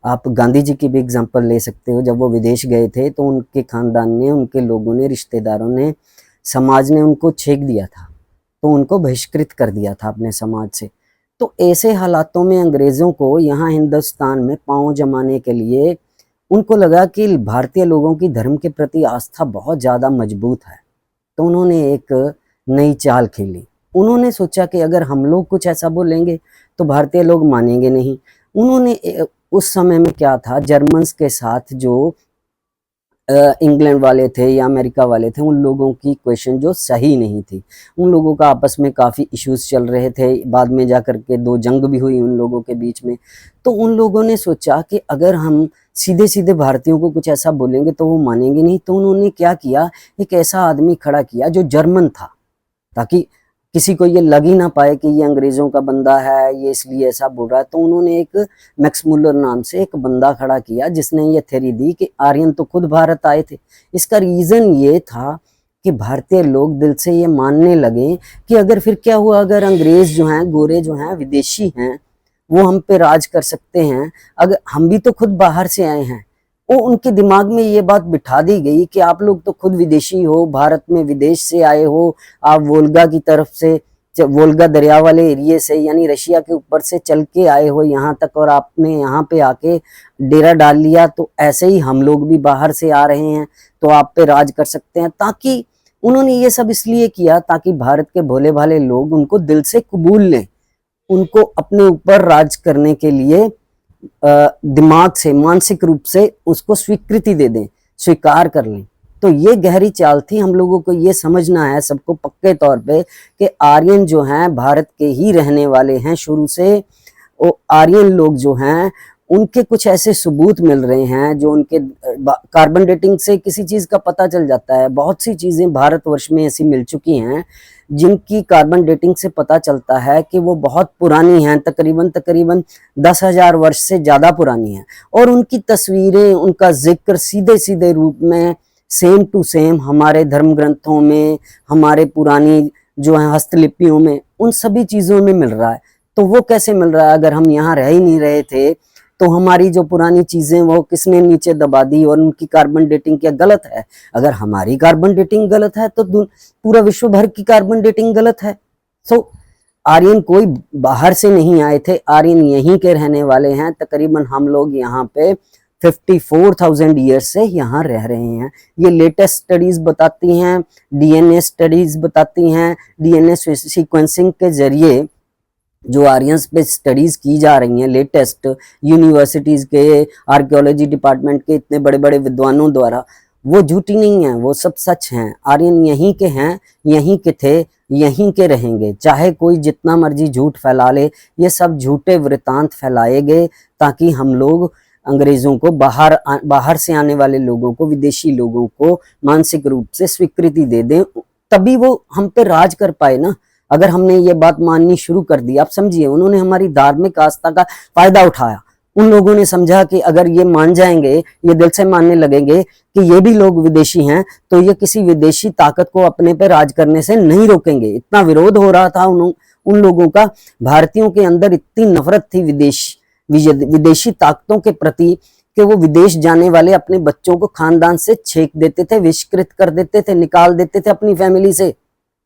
आप गांधी जी की भी एग्जांपल ले सकते हो। जब वो विदेश गए थे तो उनके खानदान ने, उनके लोगों ने, रिश्तेदारों ने, समाज ने उनको छेक दिया था, तो उनको बहिष्कृत कर दिया था अपने समाज से। तो ऐसे हालातों में अंग्रेज़ों को यहाँ हिंदुस्तान में पाँव जमाने के लिए उनको लगा कि भारतीय लोगों की धर्म के प्रति आस्था बहुत ज़्यादा मजबूत है, तो उन्होंने एक नई चाल खेली। उन्होंने सोचा कि अगर हम लोग कुछ ऐसा बोलेंगे तो भारतीय लोग मानेंगे नहीं। उन्होंने उस समय में क्या था, जर्मन्स के साथ जो इंग्लैंड वाले थे या अमेरिका वाले थे, उन लोगों की इक्वेशन जो सही नहीं थी। उन लोगों का आपस में काफ़ी इश्यूज चल रहे थे, बाद में जा कर के 2 जंग भी हुई उन लोगों के बीच में। तो उन लोगों ने सोचा कि अगर हम सीधे-सीधे भारतीयों को कुछ ऐसा बोलेंगे तो वो मानेंगे नहीं। तो उन्होंने क्या किया, एक ऐसा आदमी खड़ा किया जो जर्मन था, ताकि किसी को ये लग ही ना पाए कि ये अंग्रेज़ों का बंदा है, ये इसलिए ऐसा बोल रहा है। तो उन्होंने एक मैक्स मुलर नाम से एक बंदा खड़ा किया जिसने ये थ्योरी दी कि आर्यन तो खुद भारत आए थे। इसका रीज़न ये था कि भारतीय लोग दिल से ये मानने लगे कि अगर फिर क्या हुआ, अगर अंग्रेज़ जो हैं, गोरे जो हैं, विदेशी हैं, वो हम पे राज कर सकते हैं, अगर हम भी तो खुद बाहर से आए हैं। वो उनके दिमाग में ये बात बिठा दी गई कि आप लोग तो खुद विदेशी हो, भारत में विदेश से आए हो, आप वोल्गा की तरफ से, वोल्गा दरिया वाले एरिए से, यानी रशिया के ऊपर से चल के आए हो यहाँ तक, और आपने यहाँ पे आके डेरा डाल लिया। तो ऐसे ही हम लोग भी बाहर से आ रहे हैं तो आप पे राज कर सकते हैं। ताकि उन्होंने ये सब इसलिए किया ताकि भारत के भोले भाले लोग उनको दिल से कबूल लें, उनको अपने ऊपर राज करने के लिए दिमाग से, मानसिक रूप से उसको स्वीकृति दे दें, स्वीकार कर लें। तो ये गहरी चाल थी। हम लोगों को ये समझना है सबको पक्के तौर पे कि आर्यन जो हैं भारत के ही रहने वाले हैं शुरू से। वो आर्यन लोग जो हैं उनके कुछ ऐसे सबूत मिल रहे हैं जो उनके कार्बन डेटिंग से किसी चीज़ का पता चल जाता है। बहुत सी चीज़ें भारतवर्ष में ऐसी मिल चुकी हैं जिनकी कार्बन डेटिंग से पता चलता है कि वो बहुत पुरानी हैं, तकरीबन 10,000 वर्ष से ज़्यादा पुरानी हैं। और उनकी तस्वीरें, उनका जिक्र सीधे सीधे रूप में सेम टू सेम हमारे धर्म ग्रंथों में, हमारे पुरानी जो है हस्तलिपियों में, उन सभी चीज़ों में मिल रहा है। तो वो कैसे मिल रहा है? अगर हम यहाँ रह ही नहीं रहे थे तो हमारी जो पुरानी चीज़ें वो किसने नीचे दबा दी, और उनकी कार्बन डेटिंग क्या गलत है? अगर हमारी कार्बन डेटिंग गलत है तो पूरा विश्व भर की कार्बन डेटिंग गलत है। सो आर्यन कोई बाहर से नहीं आए थे, आर्यन यहीं के रहने वाले हैं। तकरीबन हम लोग यहाँ पे 54,000 ईयर से यहाँ रह रहे हैं। ये लेटेस्ट स्टडीज़ बताती हैं, डीएनए स्टडीज़ बताती हैं। डीएनए सीक्वेंसिंग के जरिए जो आर्यंस पे स्टडीज़ की जा रही हैं लेटेस्ट, यूनिवर्सिटीज़ के, आर्कियोलॉजी डिपार्टमेंट के इतने बड़े बड़े विद्वानों द्वारा, वो झूठी नहीं है, वो सब सच हैं। आर्यन यहीं के हैं, यहीं के थे, यहीं के रहेंगे। चाहे कोई जितना मर्जी झूठ फैला ले, ये सब झूठे वृतांत फैलाए गए ताकि हम लोग अंग्रेज़ों को, बाहर से आने वाले लोगों को, विदेशी लोगों को मानसिक रूप से स्वीकृति दे दें, तभी वो हम पे राज कर पाए ना। अगर हमने ये बात माननी शुरू कर दी, आप समझिए, उन्होंने हमारी धार्मिक आस्था का फायदा उठाया। उन लोगों ने समझा कि अगर ये मान जाएंगे, ये दिल से मानने लगेंगे कि ये भी लोग विदेशी हैं, तो ये किसी विदेशी ताकत को अपने पे राज करने से नहीं रोकेंगे। इतना विरोध हो रहा था उन लोगों का, भारतीयों के अंदर इतनी नफरत थी विदेशी ताकतों के प्रति कि वो विदेश जाने वाले अपने बच्चों को खानदान से छेक देते थे, बहिष्कृत कर देते थे, निकाल देते थे अपनी फैमिली से।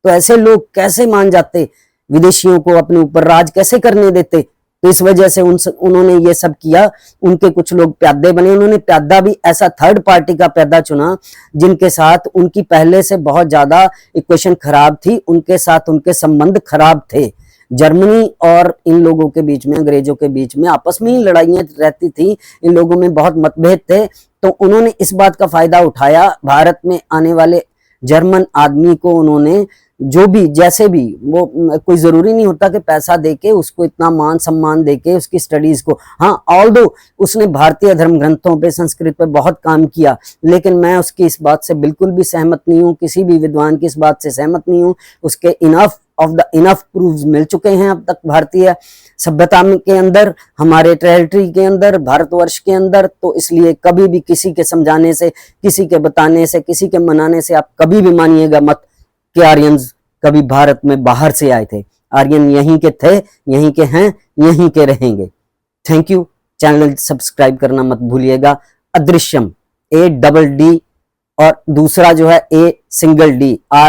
तो ऐसे लोग कैसे मान जाते, विदेशियों को अपने ऊपर राज कैसे करने देते? तो इस वजह से उन्होंने ये सब किया। उनके कुछ लोग प्यादे बने। उन्होंने प्यादा भी ऐसा थर्ड पार्टी का प्यादा चुना जिनके साथ उनकी पहले से बहुत ज्यादा इक्वेशन खराब थी, उनके साथ उनके संबंध खराब थे। जर्मनी और इन लोगों के बीच में, अंग्रेजों के बीच में आपस में ही लड़ाइयां रहती थी, इन लोगों में बहुत मतभेद थे। तो उन्होंने इस बात का फायदा उठाया, भारत में आने वाले जर्मन आदमी को उन्होंने जो भी, जैसे भी, वो कोई जरूरी नहीं होता कि पैसा देके उसको इतना मान सम्मान देके उसकी स्टडीज को, हाँ, ऑल्दो उसने भारतीय धर्म ग्रंथों पे, संस्कृत पे बहुत काम किया, लेकिन मैं उसकी इस बात से बिल्कुल भी सहमत नहीं हूँ, किसी भी विद्वान की इस बात से सहमत नहीं हूँ। उसके इनफ प्रूव्स मिल चुके हैं अब तक भारतीय सभ्यता के अंदर, हमारे टेरिटरी के अंदर, भारतवर्ष के अंदर। तो इसलिए कभी भी किसी के समझाने से, किसी के बताने से, किसी के मनाने से आप कभी भी मानिएगा मत कि आर्यंस कभी भारत में बाहर से आए थे। आर्यन यहीं के थे, यहीं के हैं, यहीं के रहेंगे। Thank you. चैनल सब्सक्राइब करना मत भूलिएगा। अदृश्यम, ADD और दूसरा जो है A सिंगल D